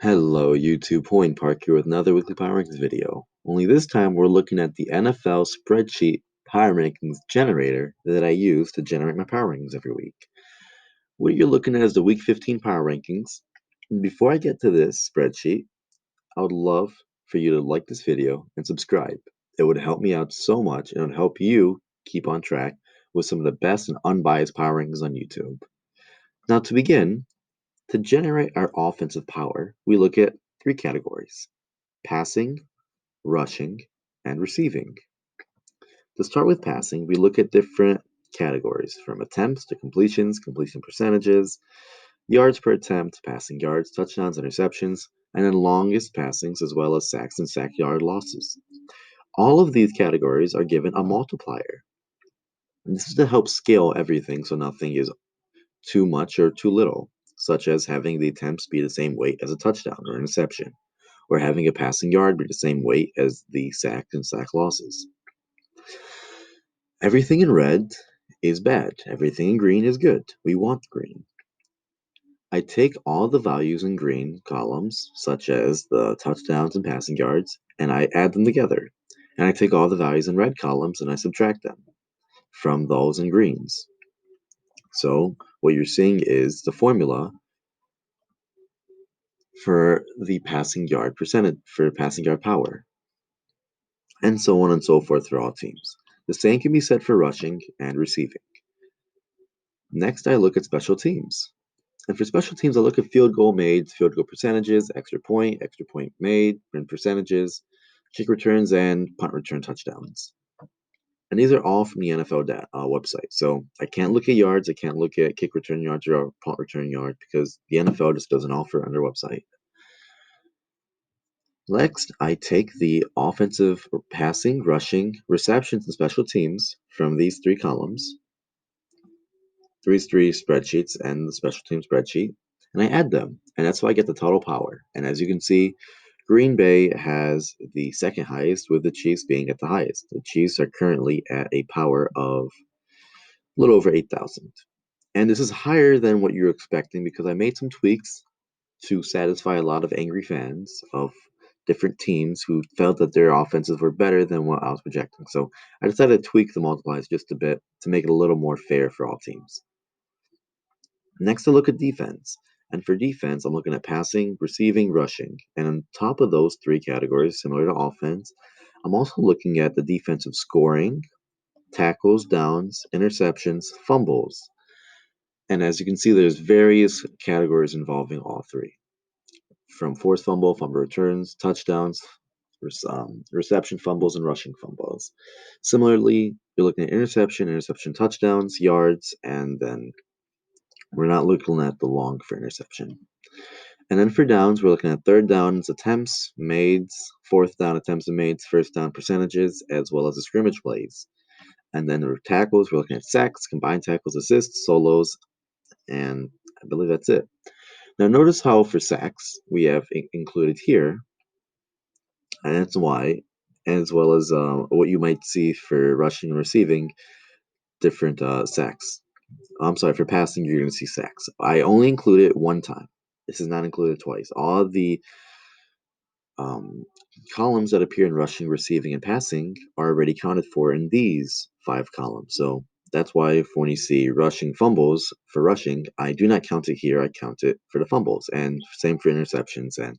Hello YouTube, Point Park here with another weekly Power Rankings video. Only this time we're looking at the NFL spreadsheet Power Rankings generator that I use to generate my Power Rankings every week. What you're looking at is the Week 15 Power Rankings. And before I get to this spreadsheet, I would love for you to like this video and subscribe. It would help me out so much and it would help you keep on track with some of the best and unbiased Power Rankings on YouTube. Now to begin, to generate our offensive power, we look at three categories: passing, rushing, and receiving. To start with passing, we look at different categories from attempts to completions, completion percentages, yards per attempt, passing yards, touchdowns, interceptions, and then longest passings as well as sacks and sack yard losses. All of these categories are given a multiplier. And this is to help scale everything so nothing is too much or too little, such as having the attempts be the same weight as a touchdown or interception, or having a passing yard be the same weight as the sack and sack losses. Everything in red is bad. Everything in green is good. We want green. I take all the values in green columns, such as the touchdowns and passing yards, and I add them together. And I take all the values in red columns and I subtract them from those in greens. So what you're seeing is the formula for the passing yard percentage, for passing yard power, and so on and so forth for all teams. The same can be said for rushing and receiving. Next, I look at special teams. And for special teams, I look at field goal made, field goal percentages, extra point made, win percentages, kick returns, and punt return touchdowns. And these are all from the NFL website. So I can't look at yards, I can't look at kick return yards or punt return yards because the NFL just doesn't offer it on their website. Next, I take the offensive passing, rushing, receptions, and special teams from these three columns, three spreadsheets, and the special team spreadsheet, and I add them, and that's how I get the total power. And as you can see, Green Bay has the second highest, with the Chiefs being at the highest. The Chiefs are currently at a power of a little over 8,000. And this is higher than what you're expecting because I made some tweaks to satisfy a lot of angry fans of different teams who felt that their offenses were better than what I was projecting. So I decided to tweak the multipliers just a bit to make it a little more fair for all teams. Next, I look at defense. And for defense, I'm looking at passing, receiving, rushing. And on top of those three categories, similar to offense, I'm also looking at the defensive scoring, tackles, downs, interceptions, fumbles. And as you can see, there's various categories involving all three, from forced fumble returns, touchdowns, reception fumbles, and rushing fumbles. Similarly, you're looking at interception, touchdowns, yards, and then we're not looking at the long for interception. And then for downs, we're looking at third downs attempts, made, fourth down attempts and made, first down percentages, as well as the scrimmage plays. And then the tackles, we're looking at sacks, combined tackles, assists, solos, and I believe that's it. Now notice how for sacks we have included here, and that's why, as well as what you might see for rushing and receiving, different sacks. I'm sorry, for passing, you're going to see sacks. I only included it one time. This is not included twice. All the um, columns that appear in rushing, receiving, and passing are already counted for in these five columns. So that's why when you see rushing fumbles for rushing, I do not count it here. I count it for the fumbles, and same for interceptions and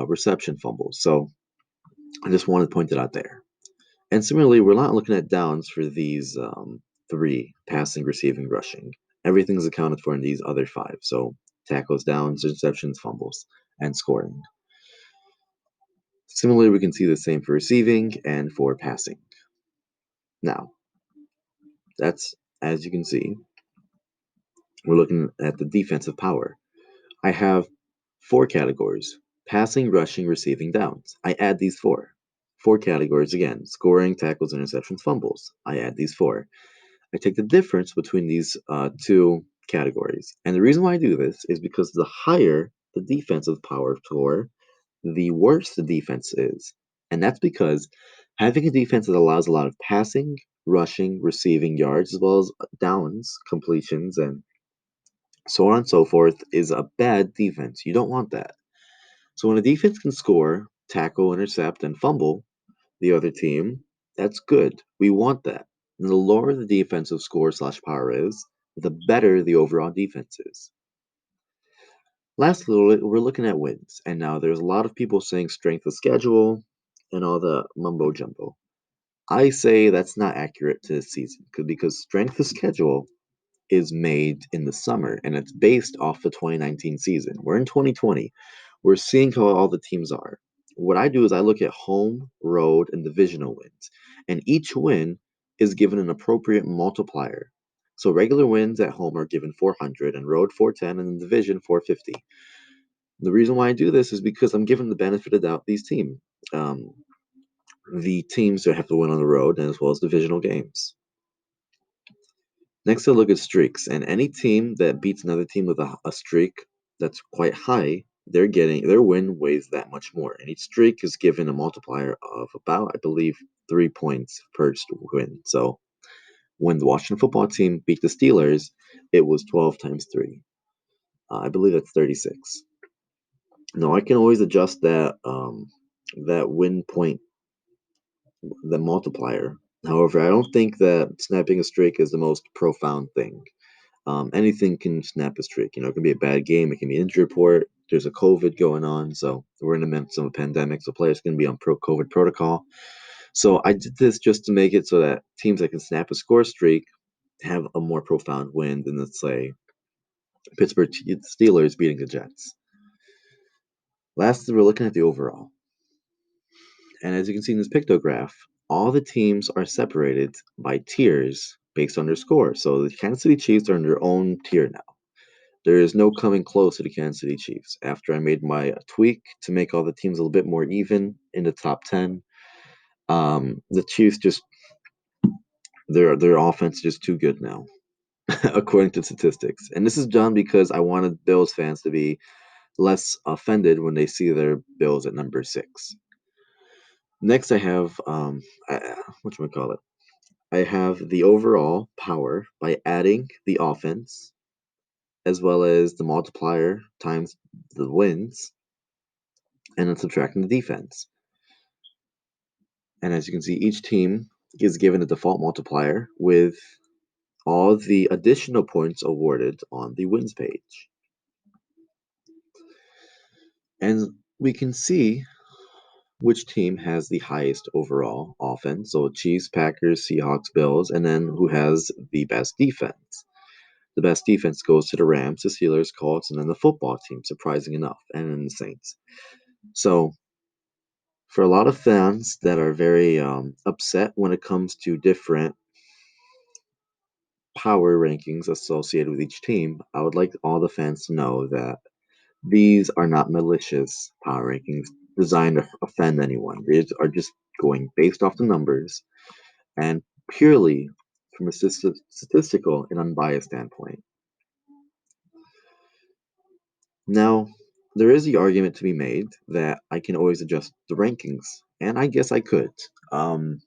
reception fumbles. So I just wanted to point it out there. And similarly, we're not looking at downs for these three: passing, receiving, rushing. Everything's accounted for in these other five. So tackles, downs, interceptions, fumbles, and scoring. Similarly, we can see the same for receiving and for passing. Now, that's, as you can see, we're looking at the defensive power. I have four categories: passing, rushing, receiving, downs. I add these four. Four categories again: scoring, tackles, interceptions, fumbles. I add these four. I take the difference between these two categories. And the reason why I do this is because the higher the defensive power score, the worse the defense is. And that's because having a defense that allows a lot of passing, rushing, receiving yards, as well as downs, completions, and so on and so forth, is a bad defense. You don't want that. So when a defense can score, tackle, intercept, and fumble the other team, that's good. We want that. And the lower the defensive score slash power is, the better the overall defense is. Lastly, we're looking at wins. And now there's a lot of people saying strength of schedule and all the mumbo jumbo. I say that's not accurate to this season because strength of schedule is made in the summer and it's based off the 2019 season. We're in 2020. We're seeing how all the teams are. What I do is I look at home, road, and divisional wins, and each win is given an appropriate multiplier. So regular wins at home are given 400 and road 410 and the division 450. The reason why I do this is because I'm giving the benefit of doubt these teams. Um, the teams that have to win on the road and as well as divisional games. Next, I look at streaks, and any team that beats another team with a streak that's quite high, they're getting their win weighs that much more. And each streak is given a multiplier of about, I believe, 3 points per win. So when the Washington football team beat the Steelers, it was 12 times 3. I believe that's 36. Now I can always adjust that win point, the multiplier. However, I don't think that snapping a streak is the most profound thing. Anything can snap a streak. It can be a bad game. It can be an injury report. There's a COVID going on, so we're in the midst of a pandemic, so players can be on COVID protocol. So I did this just to make it so that teams that can snap a score streak have a more profound win than, let's say, Pittsburgh Steelers beating the Jets. Lastly, we're looking at the overall. And as you can see in this pictograph, all the teams are separated by tiers based on their score. So the Kansas City Chiefs are in their own tier now. There is no coming close to the Kansas City Chiefs. After I made my tweak to make all the teams a little bit more even in the top 10, the Chiefs just their offense is just too good now, according to statistics. And this is done because I wanted Bills fans to be less offended when they see their Bills at number 6. Next, I have what we call it. I have the overall power by adding the offense as well as the multiplier times the wins and then subtracting the defense. And as you can see, each team is given a default multiplier with all the additional points awarded on the wins page. And we can see which team has the highest overall offense. So Chiefs, Packers, Seahawks, Bills, and then who has the best defense. The best defense goes to the Rams, the Steelers, Colts, and then the football team, surprising enough, and then the Saints. So for a lot of fans that are very upset when it comes to different power rankings associated with each team, I would like all the fans to know that these are not malicious power rankings designed to offend anyone. These are just going based off the numbers and purely from a statistical and unbiased standpoint. Now, there is the argument to be made that I can always adjust the rankings, and I guess I could. Um,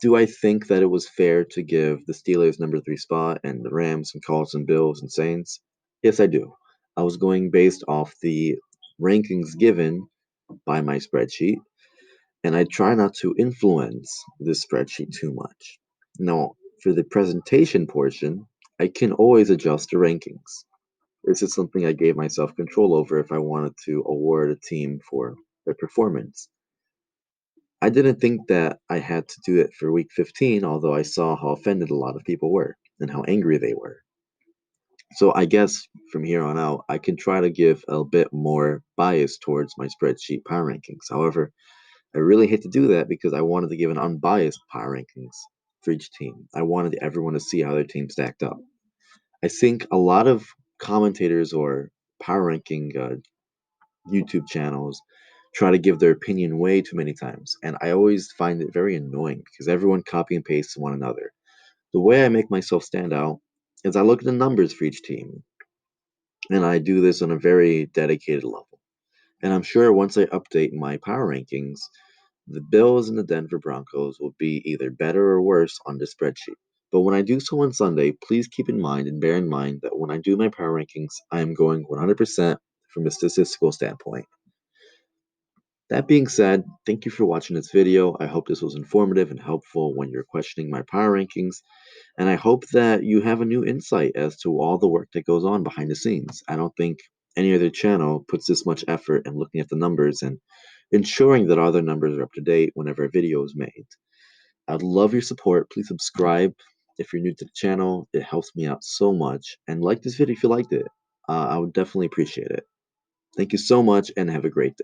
do I think that it was fair to give the Steelers number 3 spot and the Rams and Colts and Bills and Saints? Yes, I do. I was going based off the rankings given by my spreadsheet, and I try not to influence this spreadsheet too much. Now, for the presentation portion, I can always adjust the rankings. This is something I gave myself control over if I wanted to award a team for their performance. I didn't think that I had to do it for week 15, although I saw how offended a lot of people were and how angry they were. So I guess from here on out, I can try to give a bit more bias towards my spreadsheet power rankings. However, I really hate to do that because I wanted to give an unbiased power rankings for each team. I wanted everyone to see how their team stacked up. I think a lot of commentators or power ranking YouTube channels try to give their opinion way too many times, and I always find it very annoying because everyone copy and pastes one another. The way I make myself stand out is I look at the numbers for each team, and I do this on a very dedicated level. And I'm sure once I update my power rankings, the Bills and the Denver Broncos will be either better or worse on the spreadsheet. But when I do so on Sunday, please keep in mind and bear in mind that when I do my power rankings, I am going 100% from a statistical standpoint. That being said, thank you for watching this video. I hope this was informative and helpful when you're questioning my power rankings, and I hope that you have a new insight as to all the work that goes on behind the scenes. I don't think any other channel puts this much effort in looking at the numbers and ensuring that all their numbers are up to date whenever a video is made. I'd love your support. Please subscribe if you're new to the channel. It helps me out so much. And like this video if you liked it. I would definitely appreciate it. Thank you so much and have a great day.